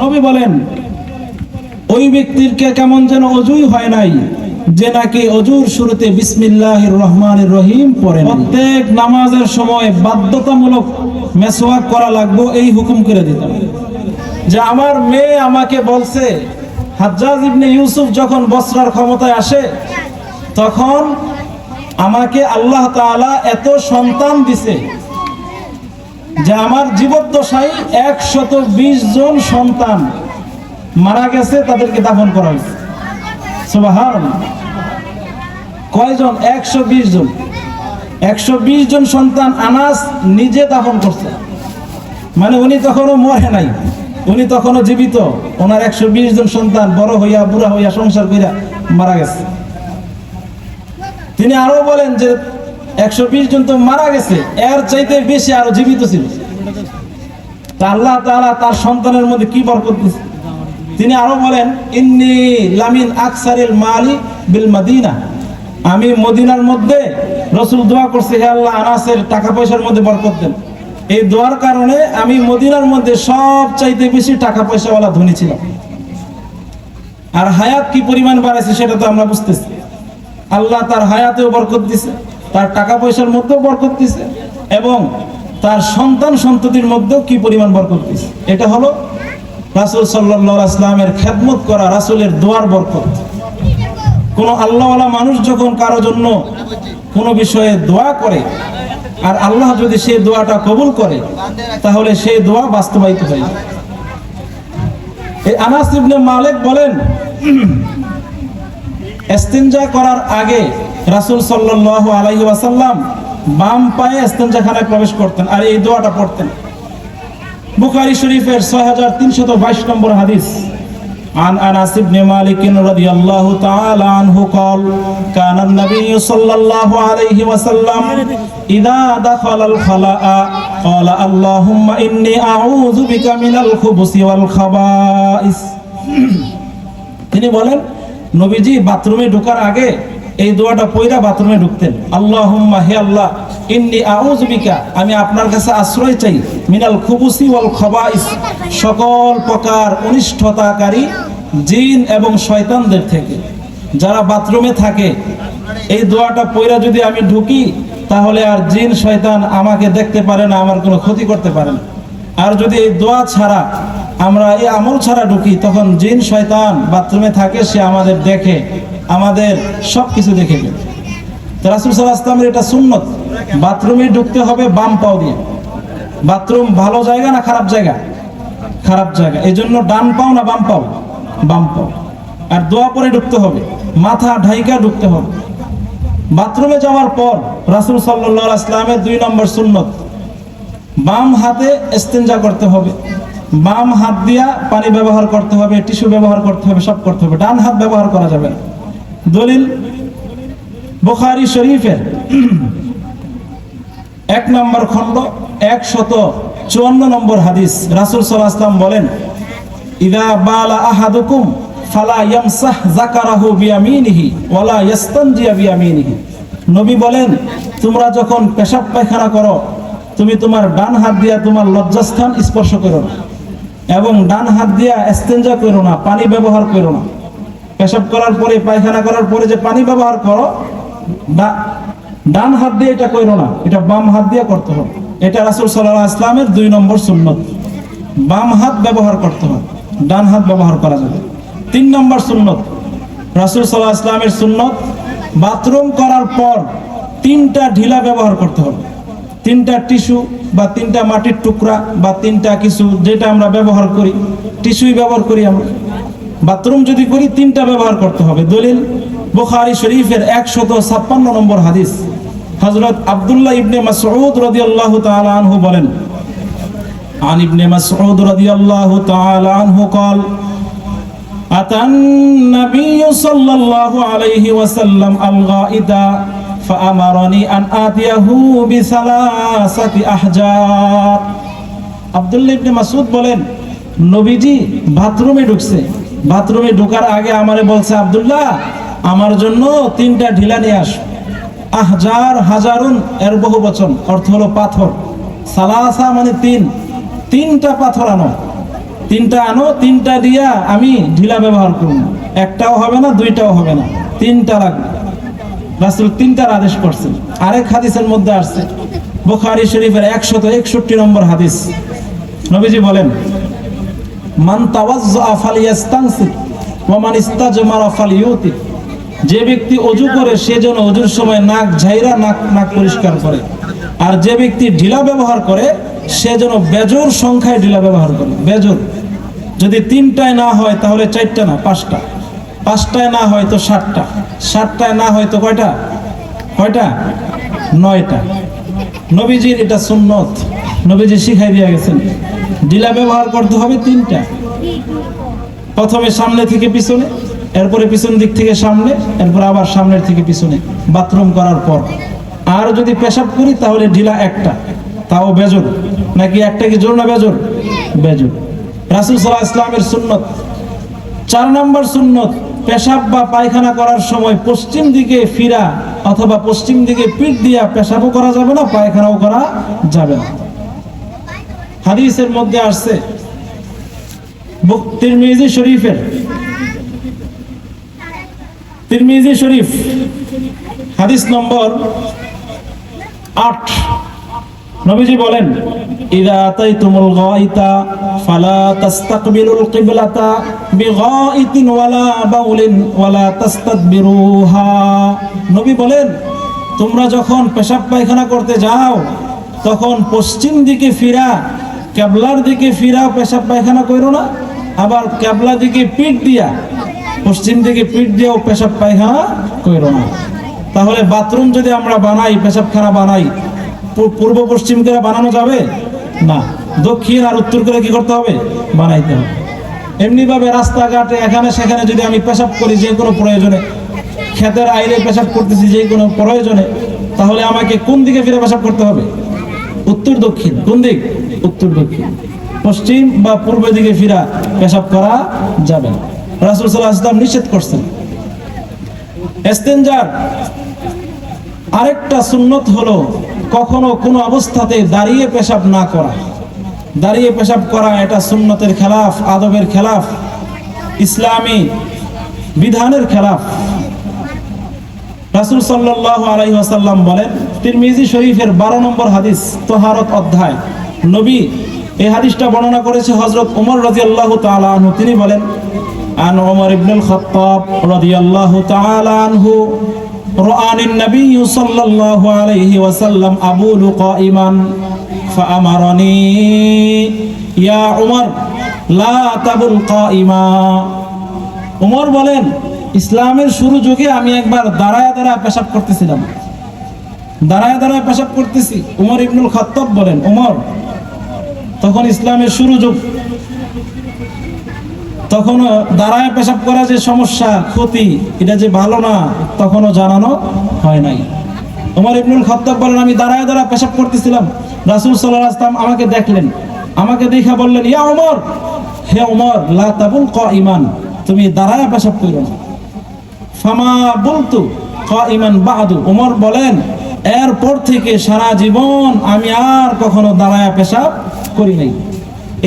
নবী বলেন ওই ব্যক্তির কেমন যেন অজুই হয় নাই যে নাকি অজুর শুরুতে বিসমিল্লাহির রহমানির রহিম পড়েন। প্রত্যেক নামাজের সময় বাধ্যতামূলক মেসওয়াক করা লাগবে, এই হুকুম করে দিতেন। যে আমার মেয়ে আমাকে বলছে হাজ্জাজ ইবনে ইউসুফ যখন বসরার ক্ষমতায় আসে তখন আমাকে আল্লাহ তাআলা এত সন্তান দিছে যে আমার জীবদ্দশায় 120 জন সন্তান মারা গেছে, তাদেরকে দাফন করা হয়েছে। সুবহানাল্লাহ। কয়জন? 120 জন। 120 জন সন্তান আনাস নিজে দাফন করছে, মানে উনি তখনও মরে নাই, উনি তখনও জীবিত। ওনার 120 জন সন্তান বড় হইয়া বুড়া হইয়া সংসার কইরা মারা গেছে। তিনি আরো বলেন যে 120 জন তো মারা গেছে, এর চাইতে বেশি আরো জীবিত ছিল। তা আল্লাহ তাআলা তার সন্তানের মধ্যে কি বরকত দিয়েছে। তিনি আরো বলেন ইন্নী লামিন আকসারিল মালি বিল মাদিনা, আমি মদিনার মধ্যে রাসূল দোয়া করছে হে আল্লাহ আনাসের টাকা পয়সার মধ্যে বরকত দেন। এই দোয়ার কারণে আমি মদিনার মধ্যে সব চাইতে বেশি টাকা পয়সাওয়ালা ধনী ছিলাম। আর হায়াত কি পরিমাণ বাড়াইছে সেটা তো আমরা বুঝতেছি। আল্লাহ তার হায়াতেও বরকত দিছে, তার টাকা পয়সার মধ্যেও বরকত দিছে, এবং তার সন্তান সন্ততির মধ্যেও কি পরিমাণ বরকত দিছে। এটা হলো রাসূল সাল্লাল্লাহু আলাইহি ওয়াসাল্লামের খেদমত করা, রাসূলের দোয়ার বরকত। কোন আল্লাহওয়ালা মানুষ যখন কারো জন্য কোনো বিষয়ে দোয়া করে আর আল্লাহ যদি সেই দোয়াটা কবুল করে তাহলে সেই দোয়া বাস্তবায়িত হয়। এই আনাস ইবনে মালিক বলেন ইস্তিনজা করার আগে রাসূল সাল্লাল্লাহু আলাইহি ওয়াসাল্লাম বাম পায়ে ইস্তিনজাখানায় প্রবেশ করতেন আর এই দোয়াটা পড়তেন। বুখারী শরীফের 6322 নম্বর হাদিস। عن أنس بن مالك رضي الله تعالى عنه قال كان النبي صلى الله عليه وسلم إذا دخل الخلاء قال اللهم إني أعوذ بك من الخبث والخبائث। তিনি বলেন নবীজি বাথরুমে ঢোকার আগে এই দোয়াটা পড়া বাথরুমে ঢুকতেন। আল্লাহুম্মা, হে আল্লাহ, ইন্নী আউযু বিকা, আমি আপনার কাছে আশ্রয় চাই, মিনাল খুবুসি ওয়াল খাবাইস, সকল প্রকার অনিষ্টতাকারী জিন এবং শয়তানদের থেকে। যারা বাথরুমে থাকে এই দোয়াটা পড়া যদি আমি ঢুকি তাহলে আর জিন শয়তান আমাকে দেখতে পারে না, আমার কোনো ক্ষতি করতে পারে না। আর যদি এই দোয়া ছাড়া আমরা এই আমল ছাড়া ঢুকি তখন জিন শয়তান বাথরুমে থাকে, সে আমাদের দেখে, আমাদের সব কিছু দেখে ফেলে। রাসূল সাল্লাল্লাহু আলাইহি ওয়াসাল্লামের এটা সুন্নত, বাথরুমে ঢুকতে হবে বাম পাও দিয়ে। বাথরুম ভালো জায়গা না খারাপ জায়গা? খারাপ জায়গা, এই জন্য ডান পাও না বাম পাও? বাম পাও। আর দোয়া পরে ঢুকতে হবে, মাথা ঢাইকা ঢুকতে হবে। বাথরুমে যাওয়ার পর রাসূল সাল্লাল্লাহু আলাইহি ওয়াসাল্লামের 2 নম্বর সুন্নত, বাম হাতে ইস্তিনজা করতে হবে, বাম হাত দিয়া পানি ব্যবহার করতে হবে, টিস্যু ব্যবহার করতে হবে, সব করতে হবে। ডান হাত ব্যবহার করা যাবে না। দলিল বুখারী শরীফের 1 নম্বর খণ্ড 154 নম্বর হাদিস। রাসূল সাল্লাল্লাহু আলাইহি ওয়াসাল্লাম বলেন ইযা বালা আহাদুকুম ফালা ইয়ামসাহ যাকারাহু বিয়ামিনিহি ওয়ালা ইস্তানজি বিয়ামিনিহি। নবী বলেন তোমরা যখন পেশাব পায়খানা করো তুমি তোমার ডান হাত দিয়া তোমার লজ্জাস্থান স্পর্শ করো না, এবং ডান হাত দিয়া ইস্তেঞ্জা করো না, পানি ব্যবহার করো না। পেশাব করার পরে পায়খানা করার পরে যে পানি ব্যবহার করো ডান হাত দিয়ে এটা করো না, এটা বাম হাত দিয়ে করতে হবে। এটা রাসূল সাল্লাল্লাহু আলাইহি ওয়াসাল্লামের 2 নম্বর সুন্নত, বাম হাত ব্যবহার করতে হবে, ডান হাত ব্যবহার করা যাবে। 3 নম্বর সুন্নত, রাসূল সাল্লাল্লাহু আলাইহি ওয়াসাল্লামের সুন্নত, বাথরুম করার পর 3টা ঢিলা ব্যবহার করতে হবে। 3টা টিস্যু বা 3টা মাটির টুকরা বা 3টা কিছু, যেটা আমরা ব্যবহার করি, টিস্যুই ব্যবহার করি আমরা। বাথরুম যদি করি 3টা ব্যবহার করতে হবে। দলিল বুখারী শরীফের 156 নম্বর হাদিস। হযরত আব্দুল্লাহ ইবনে মাসউদ রাদিয়াল্লাহু তাআলা আনহু বলেন عن ابن مسعود رضي الله تعالى عنه قال أتى النبي صلى الله عليه وسلم الغائط فأمرني أن آتيه بثلاثة أحجار। আব্দুল্লাহ ইবনে মাসউদ বলেন নবীজি বাথরুমে ঢুকছে, বাথরুমে ঢোকার আগে আমারে বলছে আব্দুল্লাহ আমার জন্য 3টা ঢিলা নিয়ে আস। আহজার হাজারুন এর বহু বচন, অর্থ হলো পাথর। সালাসা মানে 3, 3টা পাথর আনো। তিনটা আনো, তিনটা দিয়া আমি ঢিলা ব্যবহার করব, একটাও হবে না, দুইটাও হবে না, তিনটা লাগবে। রাসূল তিনটার আদেশ করছেন। আরেক হাদিসের মধ্যে আসছে, বুখারী শরীফের 161 নম্বর হাদিস, নবীজি বলেন, মান তাওয়াজ্জা ফালিয়াস্তানসিক ওয়া মান ইস্তাজমারা ফালিয়ুতি। যে ব্যক্তি ওযু করে সে যেন ওযুর সময় নাক ঝাইরা নাক পরিষ্কার করে, আর যে ব্যক্তি ঢিলা ব্যবহার করে সে যেন বেজোর সংখ্যায় ঢিলা ব্যবহার করে। বেজোর, যদি তিনটায় না হয় তাহলে চারটা না পাঁচটা, পাঁচটায় না হয় তো সাতটা, সাতটায় না হয় তো কয়টা, নয়টা। নবীজির এটা সুন্নত, নবীজি শিখাই দিয়ে গেছেন। ঢিলা ব্যবহার করতে হবে তিনটা, প্রথমে সামনে থেকে পিছনে, এরপরে পিছন দিক থেকে সামনে, এরপর আবার সামনের থেকে পিছনে বাথরুম করার পর। আর যদি পেশাব করি তাহলে ঢিলা একটা, তাও বেজোর। নাকি একটা কি জোর না বেজোর? বেজোর। রাসূল সাল্লাল্লাহু আলাইহি ওয়াসাল্লামের সুন্নত। 4 নম্বর সুন্নত, পেশাব বা পায়খানা করার সময় পশ্চিম দিকে ফিরা অথবা পশ্চিম দিকে পিঠ দিয়া পেশাবও করা যাবে না, পায়খানাও করা যাবে না। হাদিসের মধ্যে আসছে তিরমিজি শরীফ হাদিস নম্বর 8, নবীজি বলেন, ইযা আতাইতুমুল গায়তা ফালা তাস্তাকবিলুল কিবলাতা বিগাইতিন ওয়ালা বাউলিন ওয়ালা তাস্তাদবিরুহা। নবী বলেন, তোমরা যখন পেশাব পায়খানা করতে যাও তখন পশ্চিম দিকে ফিরা, কিবলার দিকে ফিরা পেশাব পায়খানা করো না, আবার কিবলার দিকে পিঠ দিয়া, পশ্চিম দিকে পিঠ দিয়েও পেশাব পায়খানা করো না। তাহলে বাথরুম যদি আমরা বানাই, পেশাবখানা বানাই, পূর্ব পশ্চিম করে বানানো যাবে না, দক্ষিণ আর উত্তর করে কি করতে হবে? বানাইতে হবে। এমনি ভাবে রাস্তাঘাটে এখানে সেখানে যদি আমি পেশাব করি যে কোনো প্রয়োজনে, ক্ষেতের আইলে পেশাব করতেছি যে কোনো প্রয়োজনে, তাহলে আমাকে কোন দিকে ফিরে পেশাব করতে হবে? উত্তর দক্ষিণ। কোন দিক? উত্তর দক্ষিণ। পশ্চিম বা পূর্ব দিকে ফিরা পেশাব করা যাবে না। রাসূল সাল্লাল্লাহু আলাইহি ওয়াসাল্লাম নিষেধ করছেন। ইস্তেনজার আরেকটা সুন্নত হলো কখনো কোনো অবস্থাতে দাঁড়িয়ে পেশাব না করা। দাঁড়িয়ে পেশাব করা এটা সুন্নতের খেলাফ, আদবের খেলাফ, ইসলামী বিধানের খেলাফ। রাসূল সাল্লাল্লাহু আলাইহি ওয়াসাল্লাম বলেন, তিরমিজি শরীফের 12 নম্বর হাদিস, তাহারত অধ্যায়, নবী এই হাদিসটা বর্ণনা করেছে হযরত ওমর রাদিয়াল্লাহু তাআলা আনহু। তিনি বলেন, আন ওমর ইবনুল খাত্তাব রাদিয়াল্লাহু তাআলা আনহু রাআনি নবী সাল্লাল্লাহু আলাইহি ওয়াসাল্লাম আবুলু কাইমান ফাআমারানি ইয়া ওমর লা তাবুল কাইমা। ওমর বলেন, ইসলামের শুরু যুগে আমি একবার দাঁড়ায় পেশাব করতেছিলাম, দাঁড়ায় পেশাব করতেছি। ওমর ইবনুল খাত্তাব বলেন, ওমর তখন ইসলামের শুরু যুগ, তখনও দাঁড়ায় পেশাব করা যে সমস্যা, ক্ষতি, এটা যে ভালো না, তখনও জানানো হয় নাই। ওমর ইবনুল খাত্তাব বলেন, আমি দাঁড়ায় পেশাব করতেছিলাম, রাসূল সাল্লাল্লাহু আলাইহি ওয়াসাল্লাম আমাকে দেখলেন, আমাকে দেখা বললেন, ইয়া ওমর, হে ওমর, লা তাবুল কাইমান, তুমি দাঁড়ায় পেশাব করো না। ফামা বলতু কাইমান বাদু। ওমর বলেন, এরপর থেকে সারা জীবন আমি আর কখনো দাঁড়ায় পেশাব করি নাই।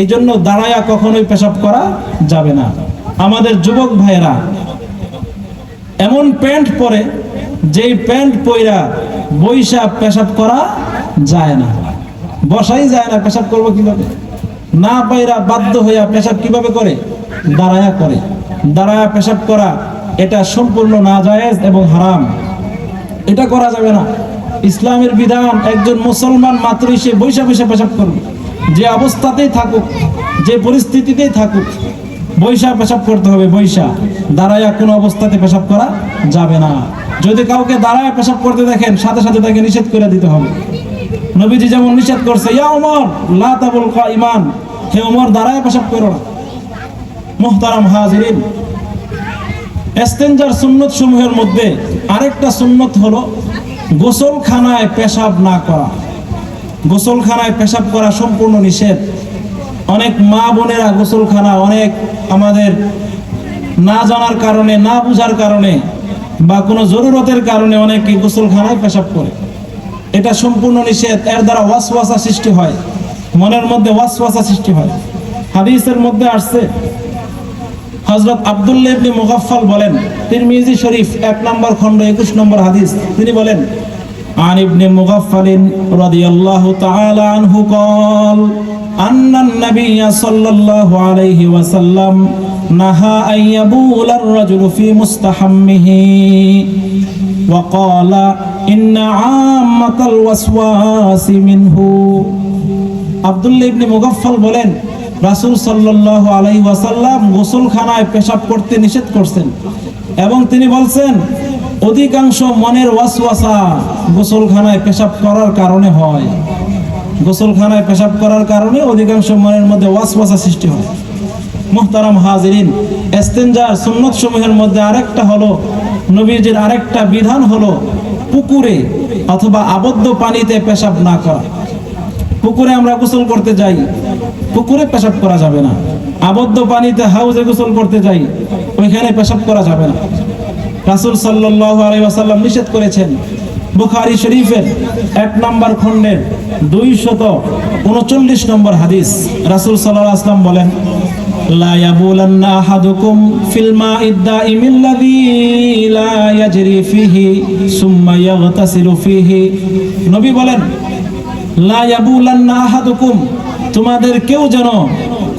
এই জন্য দাঁড়ায়া কখনোই পেশাব করা যাবে না। আমাদের যুবক ভাইয়েরা এমন প্যান্ট পরে, যেই প্যান্ট পইরা বইসা পেশাব করা যায় না, বসাই যায় না, পেশাব করবো কিভাবে? না পাইরা বাধ্য হইয়া পেশাব কিভাবে করে? দাঁড়ায়া করে। দাঁড়ায়া পেশাব করা এটা সম্পূর্ণ নাজায়েজ এবং হারাম, এটা করা যাবে না। ইসলামের বিধান, একজন মুসলমান মাত্রই সে বইসা পেশাব করবে, যে অবস্থাতেই থাকুক, যে পরিস্থিতিতেই থাকুক, বইসা পেশাব করতে হবে। বইসা, দাঁড়ায়া কোনো অবস্থাতে পেশাব করা যাবে না। যদি কাউকে দাঁড়ায় পেশাব করতে দেখেন, সাথে সাথে তাকে নিষেধ করে দিতে হবে। নবীজি যেমন নিষেধ করছে, ইয়া ওমর লা তাবুল কাইমান, হে ওমর দাঁড়ায় পেশাব করো না। মুহতারাম হাজিরিন, ইস্তেনজার সুন্নত সমূহের মধ্যে আরেকটা সুন্নত হলো গোসলখানায় পেশাব না করা। গোসলখানায় পেশাব করা সম্পূর্ণ নিষেধ। অনেক মা বোনেরা গোসলখানা, অনেক আমাদের না জানার কারণে, না বুঝার কারণে বা কোনো জরুরতের কারণে অনেকে গোসলখানায় পেশাব করে, এটা সম্পূর্ণ নিষেধ। এর দ্বারা ওয়াসওয়াসা সৃষ্টি হয়, মনের মধ্যে ওয়াসওয়াসা সৃষ্টি হয়। হাদিসের মধ্যে আসছে, হযরত আব্দুল্লাহ ইবনে মুগাফফাল বলেন, তিরমিজি শরীফ 1 নম্বর খণ্ড 21 নম্বর হাদিস, তিনি বলেন, عن ابن مغفل رضي الله تعالى عنه قال أن النبي صلى الله عليه وسلم نهى أن يبول الرجل في مستحمه وقال إن عامة الوسواس منه. আব্দুল্লাহ ইবনে মুগাফফাল বলেন, রাসূল সাল্লাল্লাহু আলাইহি ওয়াসাল্লাম গোসলখানায় পেশাব করতে নিষেধ করছেন এবং তিনি বলছেন অধিকাংশ মনের ওয়াসওয়াসা গোসলখানায় পেশাব করার কারণে হয়। গোসলখানায় পেশাব করার কারণে অধিকাংশ মনের মধ্যে ওয়াসওয়াসা সৃষ্টি হয়। মুহতারাম হাজিরিন, ইস্তেনজার সুন্নত সমূহের মধ্যে আরেকটা হলো, নবীজির আরেকটা বিধান হলো পুকুরে অথবা আবদ্ধ পানিতে পেশাব না করা। পুকুরে আমরা গোসল করতে যাই, পুকুরে পেশাব করা যাবে না। আবদ্ধ পানিতে হাউজে গোসল করতে যাই, ওইখানে পেশাব করা যাবে না। রাসূল সাল্লাল্লাহু আলাইহি ওয়াসাল্লাম নিষেধ করেছেন। বুখারী শরীফের 1 নম্বর খণ্ডের 239 নম্বর হাদিস, রাসূল সাল্লাল্লাহু আলাইহি ওয়াসাল্লাম বলেন, লা ইয়াবুলান্না আহাদুকুম ফিল মা'id দাইমিল্লাযী লা ইয়াজরি ফিহি সুম্মা ইয়াগতাসিলু ফিহি। নবী বলেন, লা ইয়াবুলান্না আহাদুকুম, তোমাদের কেউ যেন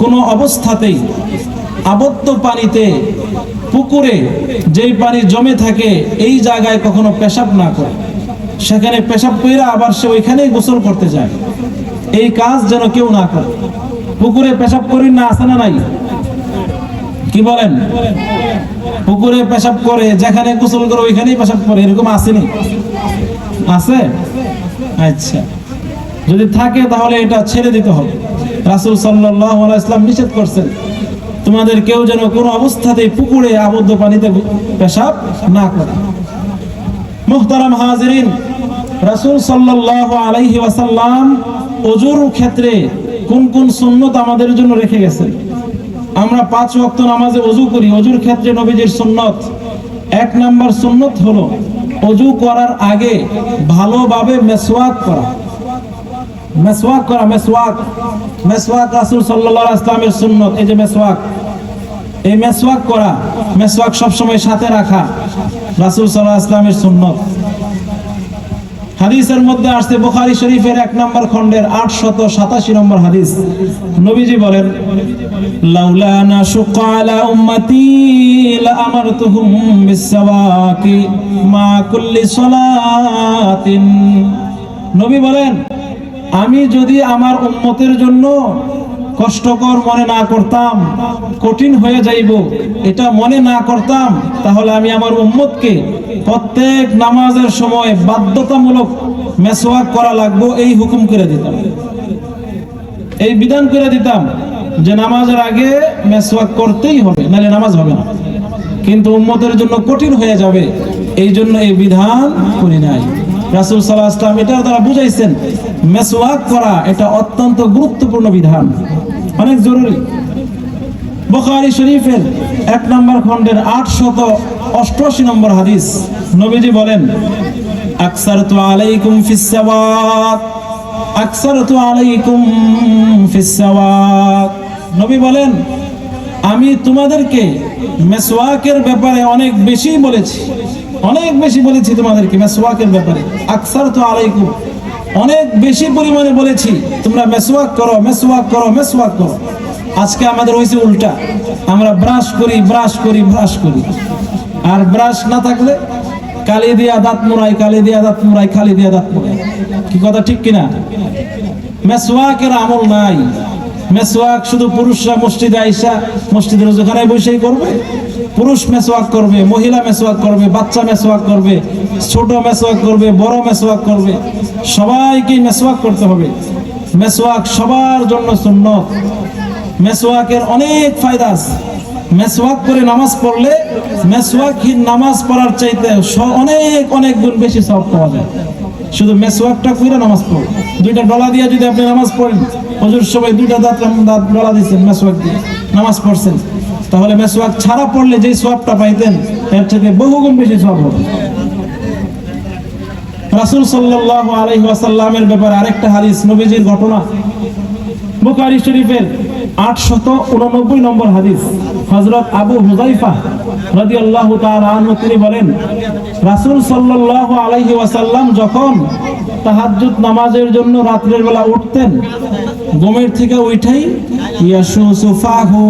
কোনো অবস্থাতেই আবদ্ধ পানিতে, পুকুরে যেই পানি জমে থাকে এই জায়গায় কখনো পেশাব না করে, সেখানে পেশাব কইরা আবার সে ওইখানেই গোসল করতে যায়, এই কাজ যেন কেউ না করে। পুকুরে পেশাব করি না, আছে না নাই? কি বলেন? পুকুরে পেশাব করে, যেখানে গোসল করে ওইখানেই পেশাব করে, এরকম আসেনি? আছে? আচ্ছা, যদি থাকে তাহলে এটা ছেড়ে দিতে হবে। রাসূল সাল্লাল্লাহু আলাইহি ওয়াসাল্লাম নিষেধ করছেন, তোমাদের কেউ যেন কোনো অবস্থাতেই পুকুরে আবদ্ধ পানিতে পেশাব না করে। মুহতারাম হাজিরিন, রাসূল সাল্লাল্লাহু আলাইহি ওয়াসাল্লাম ওযুর ক্ষেত্রে কোন কোন সুন্নত আমাদের জন্য রেখে গেছেন। আমরা 5 ওয়াক্ত নামাজে ওযু করি, ওযুর ক্ষেত্রে নবীজির সুন্নত 1 নম্বর সুন্নত হলো ওযু করার আগে ভালোভাবে মেসওয়াক করা। মেসওয়াক করা, মেসওয়াক, মেসওয়াক রাসূল সাল্লাল্লাহু আলাইহি ওয়াসাল্লামের সুন্নত। এই যে মেসওয়াক, এই মেসওয়াক করা, মেসওয়াক সব সময় সাথে রাখা রাসূল সাল্লাল্লাহু আলাইহি ওয়াসাল্লামের সুন্নত। হাদিসের মধ্যে আসছে, বুখারী শরীফের 1 নম্বর খণ্ডের 887 নম্বর হাদিস, নবীজি বলেন, লাউলা নাশুক্কা আলা উম্মতি লা আমারতুহুম বিসওয়াকি মা কুল্লি সালাতিন। নবী বলেন, আমি যদি আমার উম্মতের জন্য কষ্টকর মনে না করতাম, কঠিন হয়ে যাইব এটা মনে না করতাম, তাহলে আমি আমার উম্মতকে প্রত্যেক নামাজের সময় বাধ্যতামূলক মেসওয়াক করা লাগবে এই হুকুম করে দিতাম, এই বিধান করে দিতাম যে নামাজের আগে মেসওয়াক করতেই হবে, নাহলে নামাজ হবে না। কিন্তু উম্মতের জন্য কঠিন হয়ে যাবে, এই জন্য এই বিধান করি নাই। রাসূল সাল্লাল্লাহু আলাইহি ওয়াসাল্লাম এটার দ্বারা বুঝাইছেন মেসওয়াক করা এটা অত্যন্ত গুরুত্বপূর্ণ বিধান, অনেক জরুরি। বুখারী শরীফের 1 নম্বর খণ্ডের 888 নম্বর হাদিস, নবীজি বলেন, আকসারতু আলাইকুম ফিস সাওয়াক, আকসারতু আলাইকুম ফিস সাওয়াক। নবী বলেন, আমি তোমাদেরকে মেসওয়াকের ব্যাপারে অনেক বেশি বলেছি, অনেক বেশি বলেছি তোমাদেরকে মেসওয়াকের ব্যাপারে। আকসারতু আলাইকুম, অনেক বেশি পরিমাণে বলেছি তোমরা মেসওয়াক করো, মেসওয়াক করো, মেসওয়াক করো। আজকে আমাদের হয়েছে উল্টা, আমরা ব্রাশ করি, ব্রাশ করি, ব্রাশ করি, আর ব্রাশ না থাকলে কালি দিয়া দাঁত মুড়াই, কালি দিয়া দাঁত মুড়াই, কালি দিয়া দাঁত মুড়াই। কি কথা ঠিক কিনা? মেসওয়াকের আমল নাই। মেসওয়াক শুধু পুরুষরা মসজিদে আইসা মসজিদের ওখানে বসেই করবে, পুরুষ মেসওয়াক করবে, মহিলা মেসওয়াক করবে, বাচ্চা মেসওয়াক করবে, ছোট মেসওয়াক করবে, বড় মেসওয়াক করবে, সবাইকে মেসওয়াক করতে হবে। মেসওয়াক সবার জন্য সুন্নত। মেসওয়াকের অনেক ফায়দা আছে। মেসওয়াক করে নামাজ পড়লে মেসওয়াকহীন নামাজ পড়ার চাইতে অনেক অনেক গুণ বেশি সওয়াব পাওয়া যায়। শুধু মেসওয়াকটা করে নামাজ পড়ে, 2টা ডলা দিয়ে যদি আপনি নামাজ পড়েন, ওযুর সময় 2টা দাঁত ডলা দিয়েছেন মেসওয়াক দিয়ে নামাজ পড়ছেন, তাহলে মেসওয়াক ছাড়া পড়লে যেই সওয়াবটা পাইতেন এর থেকে বহুগুণ বেশি সওয়াব হবে। রাসূল সাল্লাল্লাহু আলাইহি ওয়াসাল্লামের ব্যাপারে আরেকটা হাদিস, নবীজির ঘটনা, বুখারী শরীফের 889 নম্বর হাদিস, হযরত আবু হুযায়ফা রাদিয়াল্লাহু তাআলা আনহু তিনি বলেন, রাসূল সাল্লাল্লাহু আলাইহি ওয়াসাল্লাম যখন তাহাজ্জুদ নামাজের জন্য রাতের বেলা উঠতেন, ঘুমের থেকে উঠেই ইয়াশুসুফাহু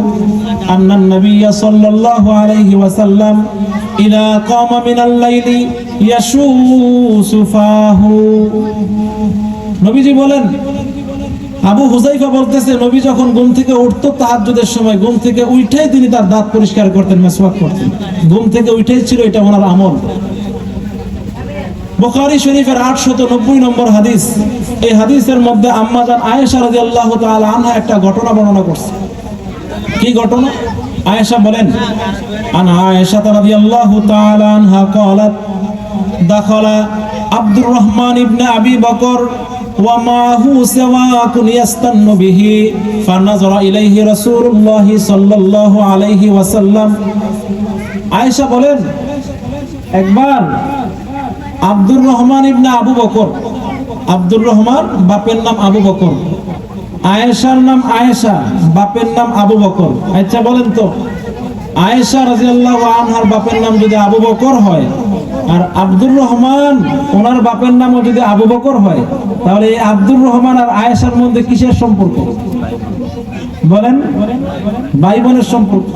আন্নান নবিয়্য সাল্লাল্লাহু আলাইহি ওয়াসাল্লাম ইযা কামা মিনাল লাইলি ইয়াশুসুফাহু। নবীজি বলেন, আবু হুযায়ফা বলতেছে, নবী যখন ঘুম থেকে উঠতো তাহাজ্জুদের সময়, ঘুম থেকে উঠেই তিনি তার দাঁত পরিষ্কার করতেন, মেসওয়াক করতেন। ঘুম থেকে উঠেই ছিল এটা ওনার আমল। বুখারী শরীফের 890 নম্বর হাদিস, এই হাদিসের মধ্যে আম্মা জান আয়েশা রাদিয়াল্লাহু তাআলা আনহা একটা ঘটনা বর্ণনা করছে। কি ঘটনা? আয়েশা বলেন, আন আয়েশা রাদিয়াল্লাহু তাআলা আনহা قالت دخل عبد الرحمن ابن ابي بكر ومعه سواك يستن به فنظر اليه رسول الله صلى الله عليه وسلم। আয়েশা বলেন, একবার আব্দুর রহমান ইবনে আবু বকর, আব্দুর রহমান বাপের নাম আবু বকর, আয়েশার নাম আয়েশা, বাপের নাম আবু বকর। আচ্ছা বলেন তো, আয়েশা রাদিয়াল্লাহু আনহার বাপের নাম যদি আবু বকর হয় আর আব্দুর রহমান ওনার বাপের নামও যদি আবু বকর হয়, তাহলে এই আব্দুর রহমান আর আয়েশার মধ্যে কিসের সম্পর্ক? বলেন, ভাই বোনের সম্পর্ক।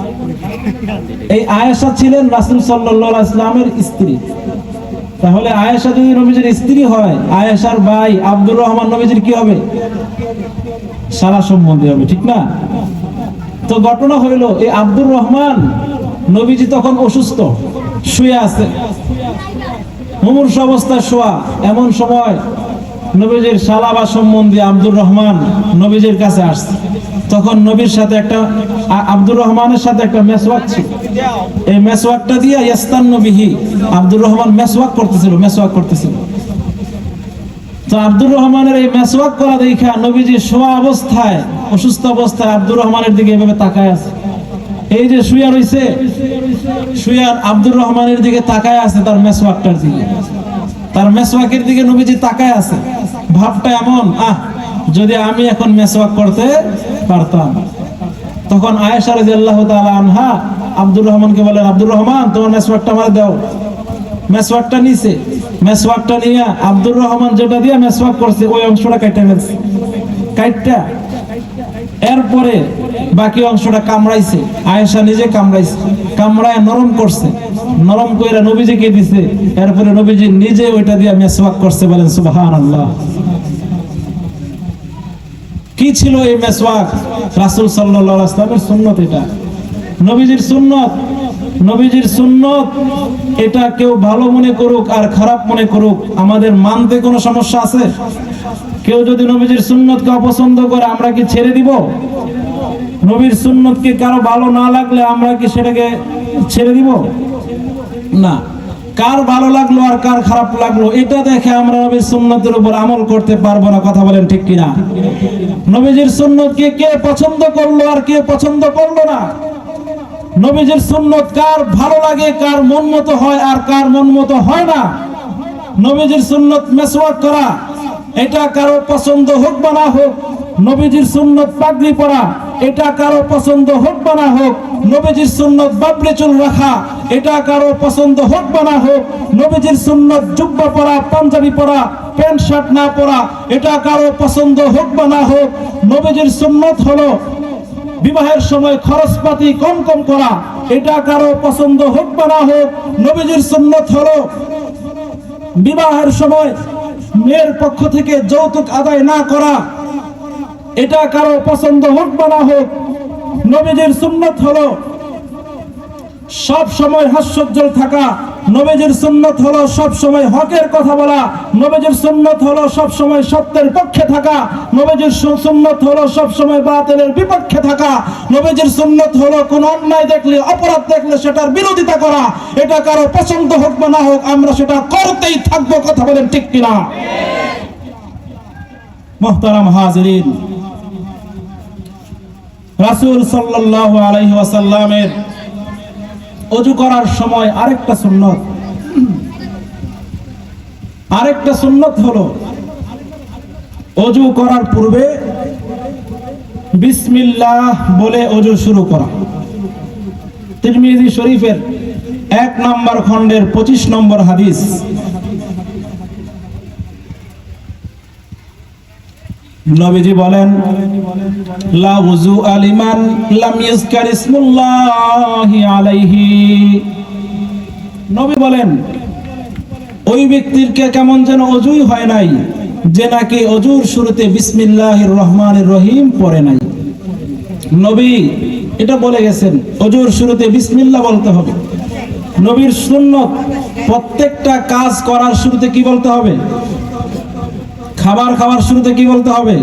এই আয়েশা ছিলেন রাসূল সাল্লাল্লাহু আলাইহি ওয়াসাল্লামের স্ত্রী। তাহলে আয়েশা যদি নবীজির স্ত্রী হয়, আয়েশার ভাই আব্দুর রহমান নবীজির কি হবে? শালা সম্বন্ধী হবে, ঠিক না? তো ঘটনা হইল, এই আব্দুর রহমান, নবীজি তখন অসুস্থ, শুয়ে আছে, মুমূর্ষ অবস্থায় শোয়া। এমন সময় নবীজির শালা বা সম্বন্ধী আব্দুর রহমান নবীজির কাছে আসছে। তখন নবীর সাথে একটা, আব্দুর রহমানের সাথে একটা মেসওয়াক ছিল। এই মেসওয়াকটা দিয়ে ইয়াস্তান্নু বিহি, আব্দুর রহমান মেসওয়াক করতেছিল। তো আব্দুর রহমানের এই মেসওয়াক করা দেখা নবীজি শোয়া অবস্থায়, অসুস্থ অবস্থায় আব্দুর রহমানের দিকে এভাবে তাকায় আছে। এই যে শুয়া রইছে, শুয়া আব্দুর রহমানের দিকে তাকায় আছে, তার মেসওয়াকটার দিকে, তার মেসওয়াকের দিকে নবীজি তাকায় আছে। ভাবটা এমন, যদি আমি এখন মেসওয়াক করতে পারতাম। তখন আয়েশা রাদিয়াল্লাহু তাআলা আনহা আব্দুর রহমানকে বলেন, আব্দুর রহমান, তোমার মেসওয়াকটা আমারে দাও। মেসওয়াকটা নিছে, মেসওয়াকটা নিয়ে আব্দুর রহমান যেটা দিয়ে মেসওয়াক করছে ওই অংশটা কাইটা ফেলছে, কাইটা এরপরে বাকি অংশটা কামড়াইছে, আয়েশা নিজে কামড়াইছে, কামড়ায় নরম করছে, নরম কইরা নবীজিকে দিছে। এরপরে নবীজি নিজে ওইটা দিয়ে মেসওয়াক করছে। বলেন সুবহানাল্লাহ। কি ছিল এই মেসওয়াক? রাসূল সাল্লাল্লাহু আলাইহি ওয়াসাল্লামের সুন্নাত। এটা নবীজির সুন্নাত। নবীজির সুন্নাত এটা কেউ ভালো মনে করুক আর খারাপ মনে করুক, আমাদের মানতে কোনো সমস্যা আছে? কেউ যদি নবীজির সুন্নতকে অপছন্দ করে, আমরা কি ছেড়ে দিব? নবীর সুন্নতকে কারো ভালো না লাগলে আমরা কি সেটাকে ছেড়ে দিব? না। কার ভালো লাগলো আর কার খারাপ লাগলো এটা দেখে আমরা নবীর সুন্নতের উপর আমল করতে পারবো না। কথা বলেন ঠিক কিনা? নবীজির সুন্নতকে কে পছন্দ করলো আর কে পছন্দ করলো না, নবীজির সুন্নত কার ভালো লাগে, কার মন মতো হয় আর কার মন মতো হয় না, নবীজির সুন্নত মেসওয়াক করা এটা কারো পছন্দ হোক বা না হোক, নবীজির সুন্নত পাগড়ি পরা এটা কারো পছন্দ হোক বা না হোক, নবীজির সুন্নত বাবরি চুল রাখা এটা কারো পছন্দ হোক বা না হোক, নবীজির সুন্নত জুব্বা পরা, পাঞ্জাবি পরা, প্যান্ট শার্ট না পরা এটা কারো পছন্দ হোক বা না হোক, নবীজির সুন্নত হলো বিবাহের সময় খরচপাতি কম কম করা এটা কারো পছন্দ হোক বা না হোক, নবীজির সুন্নত হলো বিবাহের সময় মেয়ের পক্ষ থেকে যৌতুক আদায় না করা এটা কারো পছন্দ হোক বা না হোক, নবীজির সুন্নত হলো সব সময় হাস্যোজ্জ্বল থাকা, নবীজির সুন্নত হলো সব সময় হকের কথা বলা, নবীজির সুন্নত হলো সব সময় সত্যের পক্ষে থাকা, নবীজির সুন্নত হলো সব সময় বাতিলের বিপক্ষে থাকা, নবীজির সুন্নত হলো কোন অন্যায় দেখলে, অপরাধ দেখলে সেটার বিরোধিতা করা। এটা কারো পছন্দ হোক বা না হোক আমরা সেটা করতেই থাকবো। কথা বলেন ঠিক কিনা? মুহতারাম হাজিরিন, রাসূল সাল্লাল্লাহু আলাইহি ওয়াসাল্লামের ওযু করার সময় আরেকটা সুন্নত হলো ওযু করার পূর্বে বিসমিল্লাহ বলে ওযু শুরু করা। তিরমিজি শরীফের 1 নম্বর খণ্ডের 25 নম্বর হাদিস। নবীজি বলেন, লা ওযু আলিমান লাম ইযকার ইসমুল্লাহি আলাইহি। নবী বলেন, ওই ব্যক্তির কেমন যেন ওযুই হয় নাই যে নাকি ওযুর শুরুতে বিসমিল্লাহির রহমানির রহিম পড়ে নাই। নবী এটা বলে গেছেন, ওযুর শুরুতে বিসমিল্লাহ বলতে হবে। নবীর সুন্নত, প্রত্যেকটা কাজ করার শুরুতে কি বলতে হবে? খাবার খাওয়ার শুরুতে কি বলতে হবে?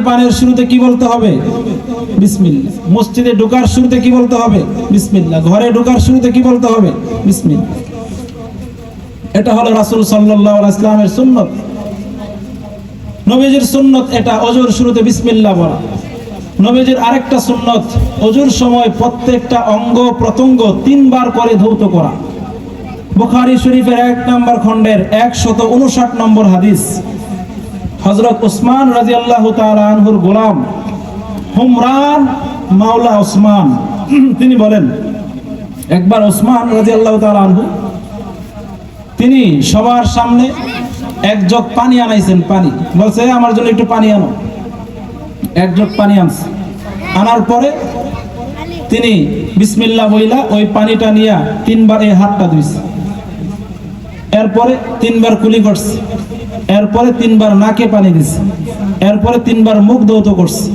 পানির শুরুতে কি বলতে হবে? বিসমিল্লাহ। মসজিদে ঢোকার শুরুতে কি বলতে হবে? বিসমিল্লাহ। ঘরে ঢোকার শুরুতে কি বলতে হবে? বিসমিল্লাহ। এটা হলো রাসূল সাল্লাল্লাহু আলাইহি ওয়াসাল্লামের সুন্নত। নবীজির সুন্নত এটা, ওযুর শুরুতে বিসমিল্লাহ বলা। নবীজির আরেকটা সুন্নত, ওযুর সময় প্রত্যেকটা অঙ্গ প্রত্যঙ্গ 3 বার করে ধৌত করা। বুখারী শরীফের 1 নম্বর খণ্ডের 159 নম্বর হাদিস। হযরত উসমান রাদিয়াল্লাহু তাআলা আনহুর গোলাম হুমরান মাওলা উসমান, তিনি বলেন, একবার উসমান রাদিয়াল্লাহু তাআলা আনহু তিনি সবার সামনে এক জগ পানি আনাইছেন। পানি বলছে, আমার জন্য একটু পানি আনো। এক জগ পানি আনছে। আনার পরে তিনি বিসমিল্লাহ বইলা ওই পানিটা নিয়ে 3 বার এই হাতটা ধুইছে। এরপরে 3 বার কুলি করছে। এরপরে 3 বার নাকে পানি দিছে। এরপরে 3 বার মুখ ধৌত করছে।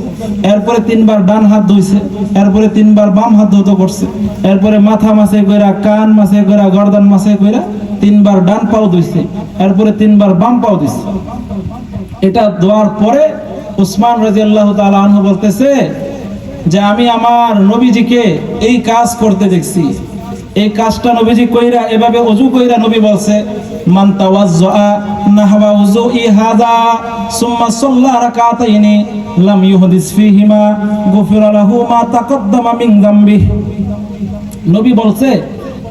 এরপরে 3 বার ডান হাত ধুইছে। এরপরে 3 বার বাম হাত ধৌত করছে। এরপরে মাথা মাসে কইরা, কান মাসে কইরা, গর্দান মাসে কইরা 3 বার ডান পাও ধুইছে। এরপরে 3 বার বাম পাও দিছে। এটা দোয়ার পরে উসমান রাদিয়াল্লাহু তাআলা আনহু বলতেছে যে আমি আমার নবীজিকে এই কাজ করতে দেখছি। এই কাজটা নবীজি কইরা, এভাবে ওযু কইরা নবী বলছে, মান তাওয়াজ্জা নাহওয়া উযুই হাযা সুম্মা সাল্লা রাকাতাইনি লাম ইউহদিস ফীহিমা গুফিরা লাহু মা তাকদ্দামা মিন যামবিহি। নবী বলছে,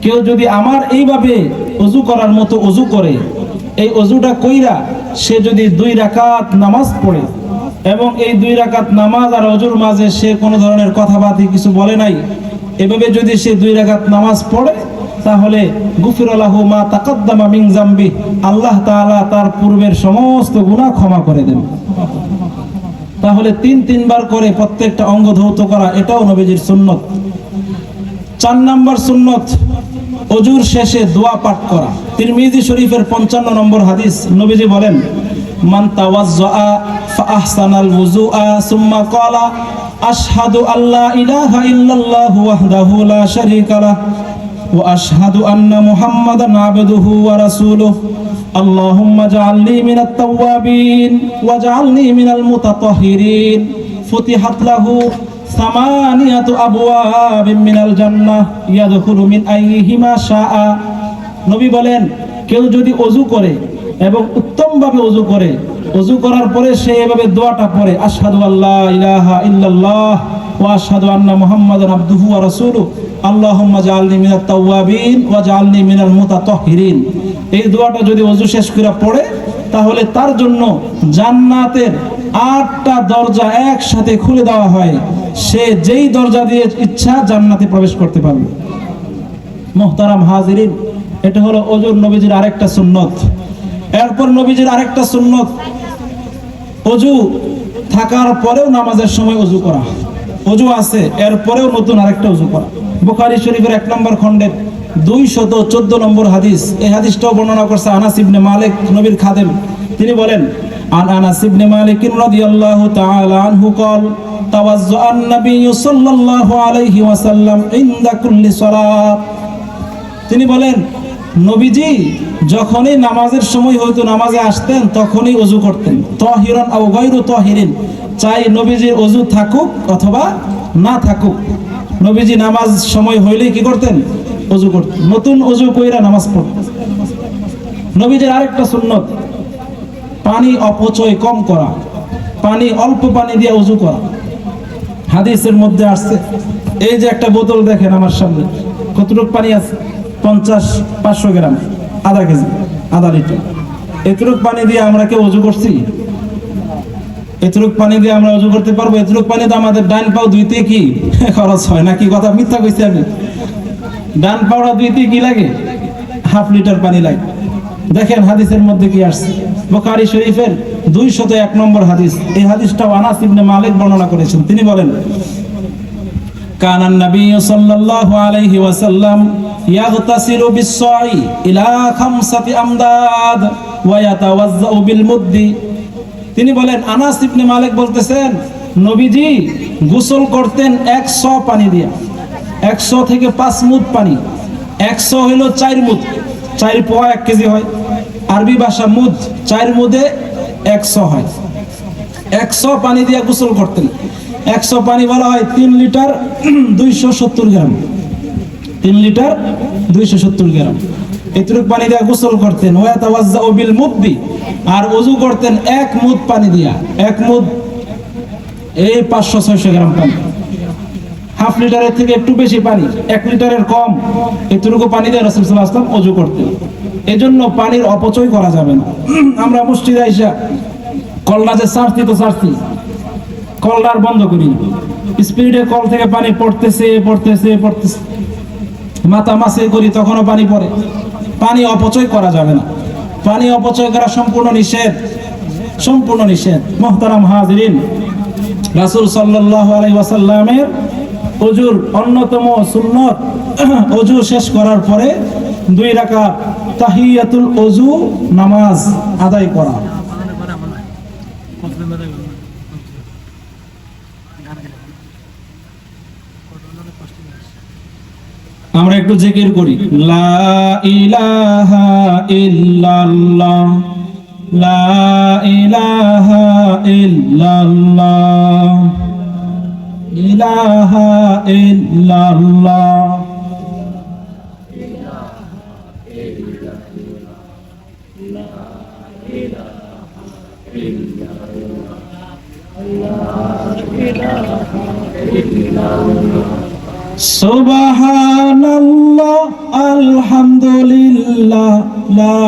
কেউ যদি আমার এইভাবে ওযু করার মতো ওযু করে, এই ওযুটা কইরা সে যদি 2 রাকাত নামাজ পড়ে এবং এই 2 রাকাত নামাজ আর ওযুর মাঝে সে কোনো ধরনের কথাবার্তা কিছু বলে নাই, এভাবে যদি সে 2 রাকাত নামাজ পড়ে, তাহলে গুফিরা লাহু মা তাকদ্দামা মিন যামবি, আল্লাহ তাআলা তার পূর্বের সমস্ত গুনাহ ক্ষমা করে দেন। তাহলে 3 বার করে প্রত্যেকটা অঙ্গ ধৌত করা, এটাও নবীজির সুন্নত। 4 নম্বর সুন্নত, ওযুর শেষে দোয়া পাঠ করা। তিরমিজি শরীফের 55 নম্বর হাদিস। নবীজি বলেন, মান তাওয়াজ্জা ফা আহসানাল ওযুআ সুম্মা ক্বালা আশহাদু আল্লা ইলাহা ইল্লাল্লাহু ওয়াহদাহু লা শারীকা লাহ ওয়া আশহাদু আন্না মুহাম্মাদান আবদুহু ওয়া রাসূলুহু আল্লাহুম্মা জাআলনি মিনাত তাওয়াবিন ওয়াজআলনি মিনাল মুতাতাহহিরিন ফুতিহাত লাহু সামানিয়াতু আবওয়াবিন মিনাল জান্নাহ ইয়াদখুলু মিন আইয়িহিমা শাআ। নবী বলেন, কেউ যদি ওযু করে এবং উত্তমভাবে ওযু করে, ওযু করার পরে সে এভাবে দোয়াটা পড়ে, আশহাদু আল্লা ইলাহা ইল্লাল্লাহ ওয়া আশহাদু আন্না মুহাম্মাদান আবদুহু ওয়া রাসূলুহু আল্লাহুম্মা জাআলনি মিনাত তাওয়াবিন ওয়া জাআলনি মিনাল মুতাতাহহিরিন। এই দোয়াটা যদি ওযু শেষ করে পড়ে, তাহলে তার জন্য জান্নাতের 8টা দরজা একসাথে খুলে দেওয়া হয়। সে যেই দরজা দিয়ে ইচ্ছা জান্নাতে প্রবেশ করতে পারবে। মুহতারাম হাজিরিন, এটা হলো ওযুর নবীজির আরেকটা সুন্নত। এরপর নবীজির আরেকটা সুন্নত, ওযু থাকার পরেও নামাজের সময় ওযু করা। ওযু আছে, এরপরেও নতুন আরেকটা ওযু করা। বুখারী শরীফের 1 নম্বর খণ্ডের 214 নম্বর হাদিস। এই হাদিসটাও বর্ণনা করছে আনাস ইবনে মালিক, নবীর খাদেম। তিনি বলেন, আন আনাস ইবনে মালিক রাদিয়াল্লাহু তাআলা আনহু قال তাওয়াজ্জা আন-নবী সাল্লাল্লাহু আলাইহি ওয়াসাল্লাম ইনদা কুল্লি সালাত। তিনি বলেন, নবীজি যখনই নামাজের সময় হইতো, নামাজে আসতেন, তখনই ওযু করতেন। তাহিরান আও গায়রু তাহিরিন, চাই নবীজির ওযু থাকুক অথবা না থাকুক, নবীজি নামাজ সময় হইলেই কি করতেন? ওযু করতেন। নতুন ওযু কইরা নামাজ পড়তেন। নবীজির আরেকটা সুন্নত, পানি অপচয় কম করা, পানি অল্প পানি দিয়ে ওযু করা। হাদিসের মধ্যে আসছে, এই যে একটা বোতল দেখেন আমার সামনে, কতটুকু পানি আছে? 50-500 গ্রাম, আধা কেজি, আধা লিটার। এতটুকু পানি দিয়ে আমরা কেউ ওযু করছি? এতটুক পানি দিয়ে আমরা ওযু করতে পারবো? এতটুক পানিতে আমাদের ডান পাও ধুইতে কি খরচ হয় নাকি? কথা মিথ্যা কইছি আমি? ডান পাওটা ধুইতে কি লাগে? হাফ লিটার পানি লাগে। দেখেন হাদিসের মধ্যে কি আসছে, বুখারী শরীফের 201 নম্বর হাদিস। এই হাদিসটাও আনাস ইবনে মালিক বর্ণনা করেছেন। তিনি বলেন, কানান নবী সাল্লাল্লাহু আলাইহি ওয়াসাল্লাম ইয়াগতাসিলু বিস-সা'i ইলা 5 আমদাদ ওয়া ইয়াতাওয়াজ্জাউ বিল মুদ্দি। তিনি বলেন, আনাস ইবনে মালিক বলতেছেন, নবীজি গোসল করতেন 100 পানি দিয়ে। 100 থেকে 5 মুদ পানি। 100 হলো 4 মুদ, 4 পোয়া 1 কেজি হয়। আরবি ভাষা মুদ, 4 মুদে 100 হয়। 100 পানি দিয়ে গোসল করতেন। 100 পানি বলা হয় 3 লিটার 270 গ্রাম। 3 লিটার 270 গ্রাম এতটুকু পানি দিয়ে গোসল করতেন। ওয়া তাওয়াজ্জাউ বিল মুদ্দি, আর ওযু করতেন 1 মুদ পানি দিয়া। 1 মুদ এই 500-600 গ্রাম পানি। হাফ লিটারের থেকে একটু বেশি পানি, 1 লিটারের কম, এতটুকু পানি দিয়ে রাসূল সাল্লাল্লাহু আলাইহি ওয়াসাল্লাম ওযু করতেন। এজন্য পানির অপচয় করা যাবে না। আমরা মসজিদে আইসা কলটা যে সারছি তো সারছি, কলটার বন্ধ করি, স্পিডে কল থেকে পানি পড়তেছে, মাথা মাসে করি, তখনও পানি পড়ে। পানি অপচয় করা যাবে না। পানি অপচয় করা সম্পূর্ণ নিষেধ, সম্পূর্ণ নিষেধ। মুহতারাম হাজিরিন, রাসূল সাল্লাল্লাহু আলাইহি ওয়াসাল্লামের ওযুর অন্যতম সুন্নত, ওযু শেষ করার পরে 2 রাকাত তাহিয়াতুল ওযু নামাজ আদায় করা। আমরা একটু জিকির করি, লা ইলাহা ইল্লাল্লাহ, লা ইলাহা ইল্লাল্লাহ, ইলাহা ইল্লাল্লাহ। সুবহানাল্লাহ আলহামদুলিল্লাহ লা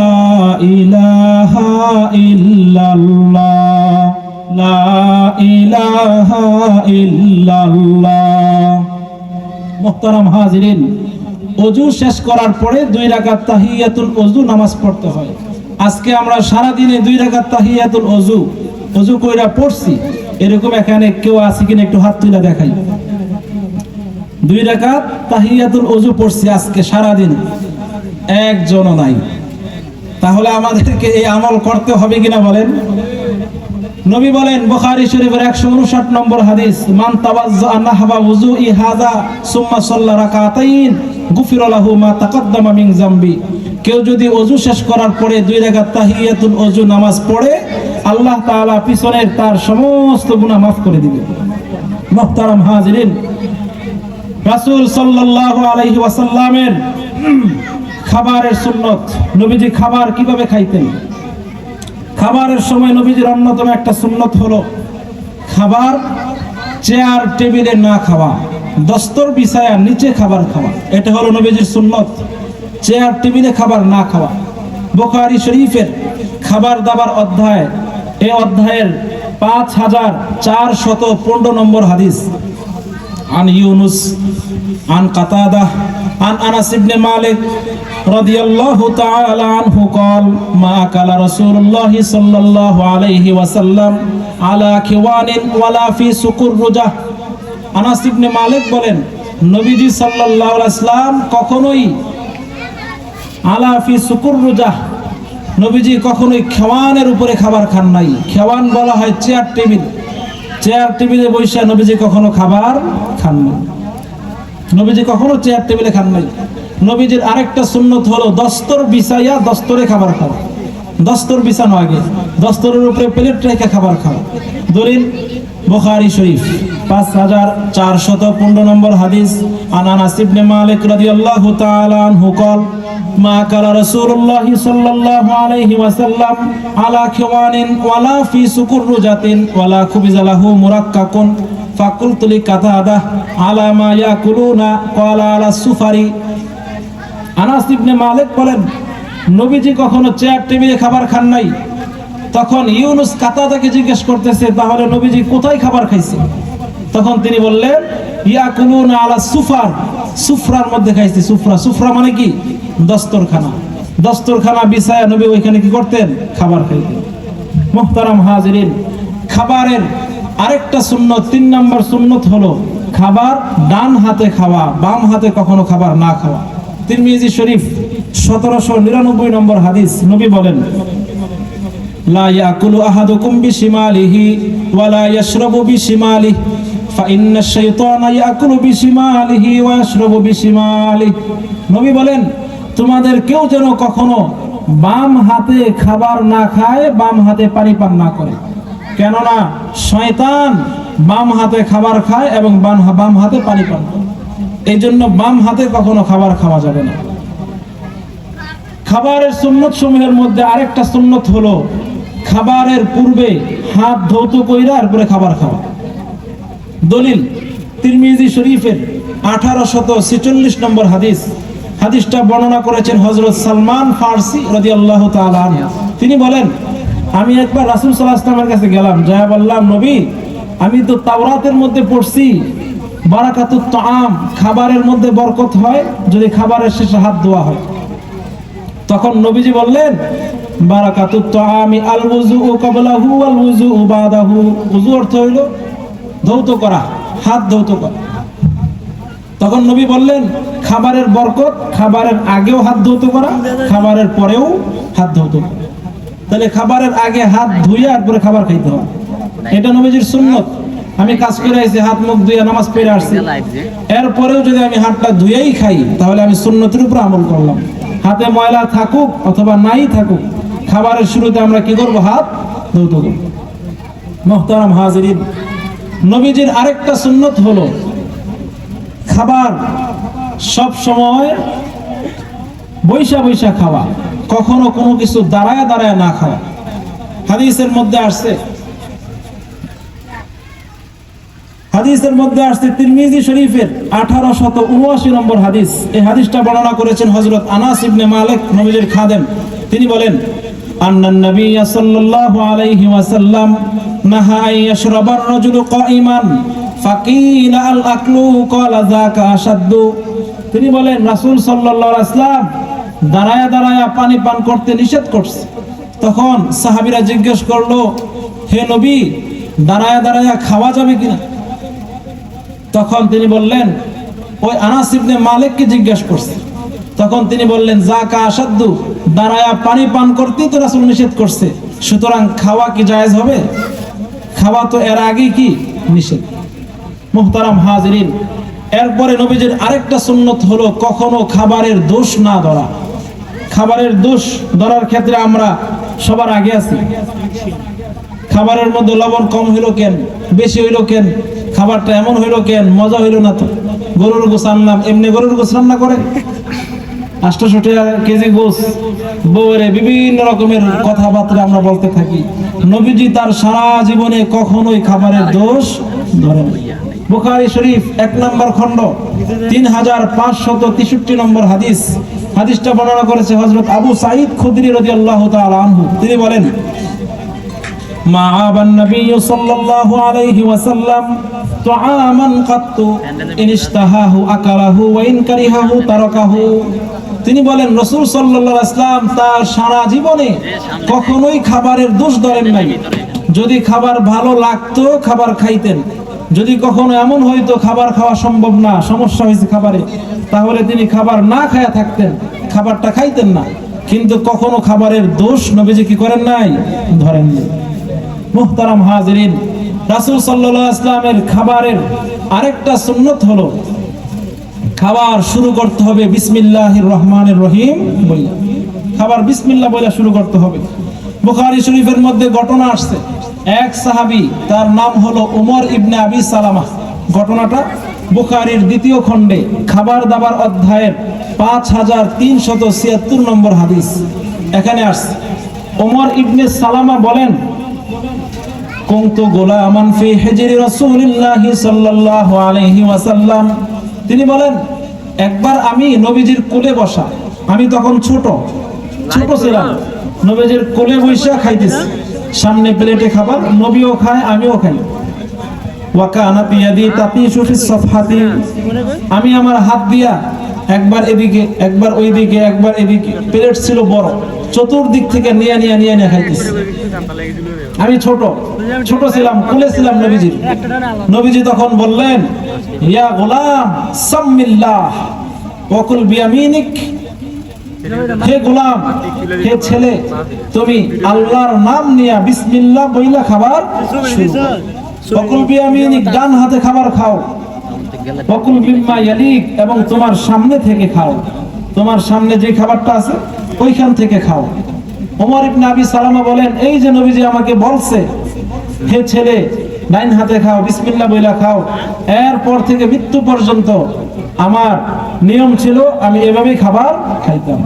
ইলাহা ইল্লাল্লাহ, লা ইলাহা ইল্লাল্লাহ। মুহতারাম হাজিরিন, ওযু শেষ করার পরে 2 রাকাত তাহিয়াতুল ওযু নামাজ পড়তে হয়। আজকে আমরা সারা দিনে 2 রাকাত তাহিয়াতুল ওযু কইরা পড়ছি, এরকম এখানে কেউ আছে কিনা একটু হাত তুলে দেখাই। 2 রাকাত তাহিয়াতুল ওযু পড়ছি আজকে সারা দিন, একজনও নাই। তাহলে আমাদেরকে এই আমল করতে হবে কিনা বলেন? নবী বলেন, বুখারী শরীফের 159 নম্বর হাদিস, মান তাওয়াজ্জা নাহবা ওযুই হাযা সুম্মা সাল্লা রাকাতাইন গুফিরা লাহু মা তাকাদ্দামা মিন যামবি। কেউ যদি ওযু শেষ করার পরে 2 রাকাত তাহিয়াতুল ওযু নামাজ পড়ে, আল্লাহ তাআলা পিছনের তার সমস্ত গুনাহ মাফ করে দিবেন। মুহতারাম হাজিরিন, রাসূল সাল্লাল্লাহু আলাইহি ওয়াসাল্লামের খাবারের সুন্নত, নবীজি খাবার কিভাবে খাইতেন? খাবারের সময় নবীজির অন্যতম একটা সুন্নত হলো খাবার চেয়ার টেবিলে না খাওয়া, দস্তর বিছায়া নিচে খাবার খাওয়া। এটা হলো নবীজির সুন্নত, চেয়ার টেবিলে খাবার না খাওয়া। বুখারী শরীফের খাবার দাবার অধ্যায়, এই অধ্যায়ের 5415 নম্বর হাদিস। عن يونس عن قتادة عن أنس بن مالك رضي الله تعالى عنه قال ما أكل رسول الله صلى الله عليه وسلم على كوان ولا في سكر رجة। আনাস ইবনে মালিক বলেন, নবীজি সাল্লাল্লাহু আলাইহি ওয়াসাল্লাম কখনোই আলা ফি সুকুর রুজাহ, নবীজি কখনোই খেওয়ানের উপরে খাবার খান নাই। খেওয়ান বলা হয় চেয়ার টেবিল, চেয়ার টেবিলে বসে নবীজি কখনো খাবার খান নাই। নবীজি কখনো চেয়ার টেবিলে খান নাই। নবীজির আরেকটা সুন্নত হলো দস্তর বিছাইয়া দস্তরে খাবার খাওয়া। দস্তর বিছানো আগে দস্তরের উপরে প্লেট রেখে খাবার খাওয়া। দলিল বুখারী শরীফ 5415 নম্বর হাদিস। আন আনাস ইবনে মালিক রাদিয়াল্লাহু তাআলা আনহু قال ما كان رسول الله صلى الله عليه وسلم على كوان ولا في سكرجة ولا خبز له مرقق فقلت لقتادة على ما يأكلون قال على السفر। আনাস ইবনে মালিক বলেন, নবীজি কখনো চেয়ার টেবিলে খাবার খান নাই। তখন ইউনুস কাতাদাকে জিজ্ঞেস করতেছে, তাহলে নবীজি কোথায় খাবার খাইছে? তখন তিনি বললেন, ইয়াকুলুনা আলা সুফার, সুফরার মধ্যে খাইছে। সুফরা, সুফরা মানে কি? দস্তরখানা। দস্তরখানা বিছায়া নবী ওইখানে কি করতেন? খাবার খাইতেন। মুহতারাম হাজিরিন, খাবারের আরেকটা সুন্নত, 3 নম্বর সুন্নত হলো খাবার ডান হাতে খাওয়া, বাম হাতে কখনো খাবার না খাওয়া। তিরমিজি শরীফ 1799 নম্বর হাদিস, নবী বলেন, লা ইয়াকুলু আহাদুকুম বিশিমালিহি ওয়া লা ইয়াশরাবু বিশিমালিহি ফাইন্না শাইতানা ইয়াকুলু বিশিমালিহি ওয়া ইয়াশরাবু বিশিমালিহি। নবী বলেন, তোমাদের কেউ যেন কখনো বাম হাতে খাবার না খায়, বাম হাতে পানি পান না করে, কেননা শয়তান বাম হাতে খাবার খায় এবং বাম হাতে পানি পান করে। এই জন্য বাম হাতে কখনো খাবার খাওয়া যাবে না। খাবারের সুন্নত সমূহের মধ্যে আরেকটা সুন্নত হলো খাবারের পূর্বে হাত ধৌত কইরা এরপরে খাবার খাওয়া। দলিল তিরমিজি শরীফের 1846 নম্বর হাদিস। হাদিসটা বর্ণনা করেছেন হযরত সালমান ফারসি রাদিয়াল্লাহু তাআলা আনহু। তিনি বলেন, আমি একবার রাসূল সাল্লাল্লাহু আলাইহি ওয়াসাল্লামের কাছে গেলাম, যা বললাম, নবী, আমি তো তাওরাতের মধ্যে পড়ছি বারাকাতুত তাআম, খাবারের মধ্যে বরকত হয় যদি খাবারের শেষে হাত ধোয়া হয়। তখন নবীজি বললেন, বারাকাতুত তাআমি আল ওযুউ ক্বাবলাহু ওয়াল ওযুউ বাদাহু। ওযু অর্থ হইল ধৌত করা, হাত ধৌত করা। তখন নবী বললেন, খাবারের বরকত খাবারের আগেও হাত ধৌত করা, খাবারের পরেও হাত ধৌত করা। তাহলে খাবারের আগে হাত ধুইয়া তারপরে খাবার খাইতে হবে, এটা নবীজির সুন্নত। আমি কাজ করে আইছি, হাত মুখ ধুইয়া নামাজ পড়ে আসছি, এরপরেও যদি আমি হাতটা ধুইয়াই খাই তাহলে আমি সুন্নতের উপর আমল করলাম। হাতে ময়লা থাকুক অথবা নাই থাকুক, খাবারের শুরুতে আমরা কি করব? হাত ধৌত করব। মুহতারাম হাজিরিন, নবীজির আরেকটা সুন্নত হলো খাবার সব সময় বৈশা বৈশা খাওয়া, কখনো কোনো কিছু দাঁড়ায় দাঁড়ায় না খাওয়া। হাদিসের মধ্যে আসছে তিরমিজি শরীফের 1879 নম্বর হাদিস। এই হাদিসটা বর্ণনা করেছেন হযরত আনাস ইবনে মালিক, নবীজির খাদেম। তিনি বলেন, আন্নান নবী সাল্লাল্লাহু আলাইহি ওয়াসাল্লাম নাহা আইয়াশরাবার রাজুলু কাইমান ফাকিলা আল আকলু ক্বালা যাকা আশাদ্দু। তিনি বলেন, রাসূল সাল্লাল্লাহু আলাইহি ওয়াসাল্লাম দাঁড়ায়া দাঁড়ায়া পানি পান করতে নিষেধ করছে। তখন সাহাবীরা জিজ্ঞেস করলো, হে নবী, দাঁড়ায়া দাঁড়ায়া খাওয়া যাবে কিনা? তখন তিনি বললেন, ওই আনাস ইবনে মালিককে জিজ্ঞেস করছে। তখন তিনি বললেন, যাকা আশাদ্দু, দাঁড়ায়া পানি পান করতেই তো রাসূল নিষেধ করছে, সুতরাং খাওয়া কি জায়েজ হবে? খাওয়া তো এর আগে কি নিষেধ। মুহতারাম হাজিরিন, এরপরে নবীজির আরেকটা সুন্নত হলো কখনো খাবারের দোষ না ধরা। খাবারের দোষ ধরার ক্ষেত্রে আমরা সবার আগে আছি। খাবারের মধ্যে লবণ কম হইলো কেন, বেশি হইলো কেন, খাবারটা এমন হইলো কেন, মজা হইলো না তো। গরুর গোস আনলাম, এমনি গরুর গোস রান্না করে 800 টাকা কেজি গোস, বউরে বিভিন্ন রকমের কথাবার্তা আমরা বলতে থাকি। নবীজি তার সারা জীবনে কখনোই খাবারের দোষ ধরেন। বুখারী শরীফ 1 নম্বর খণ্ড 3563 নম্বর হাদিস। হাদিসটা বর্ণনা করেছে হযরত আবু সাঈদ খুদরি রাদিয়াল্লাহু তাআলা আনহু। তিনি বলেন, মা আবান নবী সাল্লাল্লাহু আলাইহি ওয়াসাল্লাম তুআমান কাত্তু ইন ইশতাহাহু আকালাহু ওয়া ইন কারিহাহু তারাকাহু। তিনি বলেন, রাসূল সাল্লাল্লাহু আলাইহি ওয়াসাল্লাম তার সারা জীবনে কখনোই খাবারের দোষ ধরেন নাই। যদি খাবার ভালো লাগতো খাবার খাইতেন, যদি কখনো এমন হইতো খাবার খাওয়া সম্ভব না, সমস্যা হয়েছে খাবারে, তাহলে তিনি খাবার না খায়া থাকতেন, খাবারটা খাইতেন না। কিন্তু কখনো খাবারের দোষ নবীজি কি করেন নাই? ধরেন নাই। মুহতারাম হাজিরিন, রাসূল সাল্লাল্লাহু আলাইহি ওয়াসাল্লামের খাবারের আরেকটা সুন্নত হলো খাবার শুরু করতে হবে বিসমিল্লাহির রহমানির রহিম বলে। খাবার বিসমিল্লাহ বলে শুরু করতে হবে। বুখারী শরীফের মধ্যে ঘটনা আসছে, এক সাহাবী, তার নাম হলো উমর ইবনে আবি সালামা। ঘটনাটা বুখারীর 2য় খণ্ডে খাবার দাবার অধ্যায়ের 5376 নম্বর হাদিস। এখানে আসছে, উমর ইবনে সালামা বলেন, কুনতু গোলামান ফি হিজরি রাসূলিল্লাহি সাল্লাল্লাহু আলাইহি ওয়াসাল্লাম। তিনি বলেন, একবার আমি নবীজির কোলে বসা, আমি তখন ছোট ছিলাম, নবীজির কোলে বসে খাইতেছি, সামনে প্লেটে খাবার, নবীও খায় আমিও খাই। ওয়া কানাত ইয়াদি তাতিশু ফিস সাফহাতি, আমি আমার হাত দিয়া একবার এদিকে একবার ওইদিকে একবার এদিকে, প্লেট ছিল বড়, চতুর্দিক থেকে নিয়ে নিয়ে নিয়ে নিয়ে খাইতেছি। আমি ছোট ছিলাম, কোলে ছিলাম নবীজির। নবীজি তখন বললেন, ইয়া গোলাম সাম্মিল্লাহ ওয়া কুল বিয়ামিনিক, হে গোলাম, হে ছেলে, তুমি আল্লাহর নাম নিয়ে বিসমিল্লাহ বইলা খাবার শুরু করো। ওয়া কুল বিয়ামিনিক, ডান হাতে খাবার খাও। ওয়া কুল মিম্মা ইয়ালিক, এবং তোমার সামনে থেকে খাও, তোমার সামনে যে খাবারটা আছে ওইখান থেকে খাও। ওমর ইবনে আবি সালামা বলেন, এই যে নবীজি আমাকে বলছে, হে ছেলে ডাইন হাতে খাও, বিসমিল্লাহ বইলা খাও, এরপর থেকে মৃত্যু পর্যন্ত আমার নিয়ম ছিল আমি এভাবেই খাবার খাইতাম।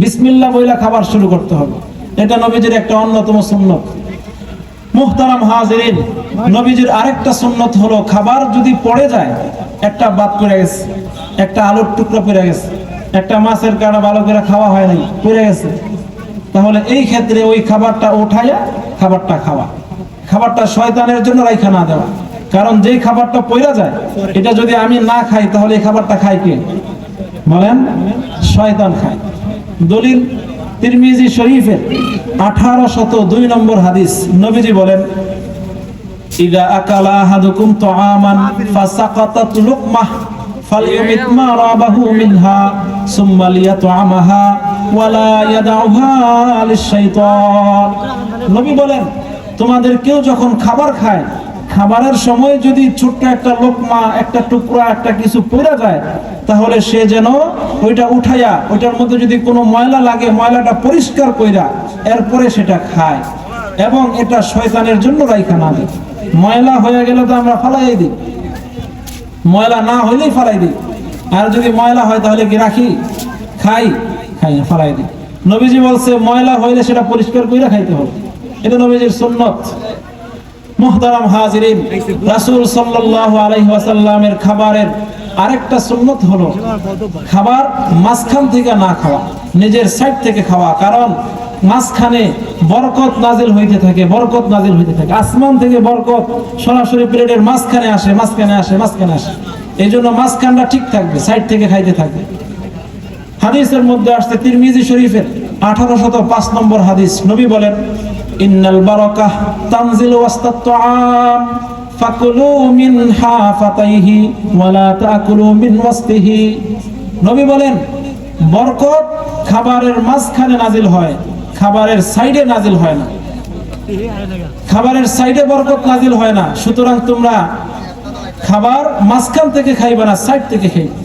বিসমিল্লাহ বইলা খাবার শুরু করতে হবে, এটা নবীজির একটা অন্যতম সুন্নত। মুহতারাম হাজিরিন, নবীজির আরেকটা সুন্নত হলো, খাবার যদি পড়ে যায়, একটা বাদ পড়ে গেছে, একটা আলুর টুকরা পড়ে গেছে, একটা মাছের কাঁটা ভালো করে খাওয়া হয় নাই, পড়ে গেছে, তাহলে এই ক্ষেত্রে ওই খাবারটা উঠাইয়া খাবারটা খাওয়া, খাবারটা শয়তানের জন্য রাইখা না দেওয়া। কারণ যেই খাবারটা পড়ে যায়, এটা যদি আমি না খাই তাহলে এই খাবারটা খাই কে বলেন? শয়তান খায়। দলিল তিরমিজি শরীফের 1802 নম্বর হাদিস, নবীজি বলেন, ইদা আকালা আহাদুকুম তুআমান ফাসাকাতাত লুকমাহ ফালইউমিত মা রাবাহু মিনহা সুম্মা লিয়াতআমাহা ওয়ালা ইয়াদউহা লিশ-শাইতান। নবী বলেন, তোমাদের কেউ যখন খাবার খায়, খাবারের সময় যদি ছোট্ট একটা লোকমা, একটা টুকরা, একটা কিছু পড়ে যায়, তাহলে সে যেন ওইটা উঠাইয়া, ওইটার মধ্যে যদি কোনো ময়লা লাগে, ময়লাটা পরিষ্কার কইরা এরপরে সেটা খায়, এবং এটা শয়তানের জন্য রাইখা না দেয়। ময়লা হয়ে গেলে তো আমরা ফালাই দিই, ময়লা না হইলেই ফালাই দিই, আর যদি ময়লা হয় তাহলে কি রাখি? খাই না, ফালাই দিই। নবীজি বলছে ময়লা হইলে সেটা পরিষ্কার কইরা খাইতে হবে, এটা নবীজির সুন্নত। মুহতারাম হাজিরিন, রাসূল সাল্লাল্লাহু আলাইহি ওয়াসাল্লামের খাবারের আরেকটা সুন্নত হলো খাবার মাঝখান থেকে না খাওয়া, নিজের সাইড থেকে খাওয়া। কারণ মাঝখানে বরকত নাজিল হইতে থাকে, বরকত নাজিল হইতে থাকে, আসমান থেকে বরকত সরাসরি প্লেটের মাঝখানে আসে, মাঝখানে আসে, মাঝখানে আসে। এই জন্য মাঝখানটা ঠিক থাকবে, সাইড থেকে খাইতে থাকবে। হাদিসের মধ্যে আসছে তিরমিজি শরীফের 1805 নম্বর হাদিস, নবী বলেন, ইন্নাল বারাকাহ তানজিলু ওয়াসতাত তুআম ফাকুলু মিন হাফাতাইহি ওয়ালা তাকুলু মিন ওয়াসতিহি। নবী বলেন, বরকত খাবারের মাঝখানে নাজিল হয়, খাবারের সাইডে নাজিল হয় না, খাবারের সাইডে বরকত নাজিল হয় না। সুতরাং তোমরা খাবার মাঝখান থেকে খাইবা না, সাইড থেকে খাইবা।